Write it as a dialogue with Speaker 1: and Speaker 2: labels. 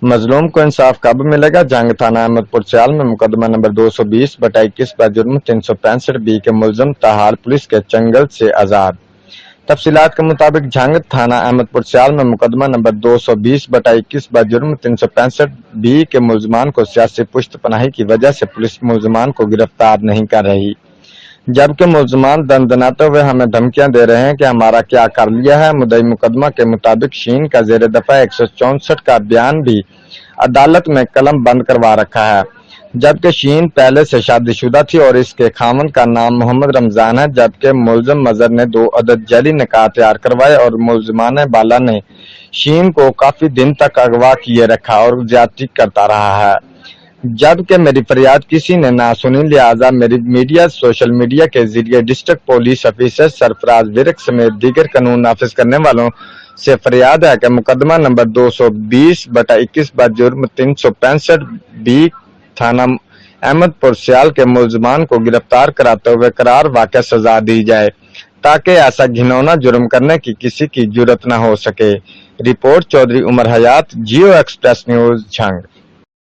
Speaker 1: मजलूम को इंसाफ कब मिलेगा? जंग थाना अहमदपुर सियाल में मुकदमा नंबर 220/21 जुर्म 365 के मुलजम ताहाल पुलिस के चंगल से आजाद। तफसीलात के मुताबिक जंग थाना अहमदपुर सियाल में मुकदमा नंबर 220/21 जुर्म 365 के मुलजमान को सियासी पुश्तपनाही की वजह से पुलिस मुलजमान को गिरफ्तार नहीं कर रही, जबकि मुलजमान दंदनाते हुए हमें धमकियां दे रहे हैं कि हमारा क्या कर लिया है। मुद्दई मुकदमा के मुताबिक शीन का जेर दफा 164 का बयान भी अदालत में कलम बंद करवा रखा है, जबकि शीन पहले से शादीशुदा थी और इसके खामन का नाम मोहम्मद रमजान है। जबकि मुलजम मजहर ने 2 अदद जाली निकाह तैयार करवाए और मुलजमान बाला ने शीन को काफी दिन तक अगवा किए रखा और ज्यादती करता रहा है, जबकि मेरी फरियाद किसी ने ना सुनी। लिहाजा मेरी सोशल मीडिया के जरिए district police officer Sarfaraz Virk समेत दीगर कानून नाफिज करने वालों से फरियाद है कि मुकदमा नंबर 220/21 जुर्म 365 थाना अहमदपुर सियाल के मुलजमान को गिरफ्तार कराते हुए करार वाक़या सजा दी जाए, ताकि ऐसा घिनौना जुर्म करने की किसी की जुर्रत न हो सके। रिपोर्ट चौधरी उमर हयात, जियो एक्सप्रेस न्यूज, झंग।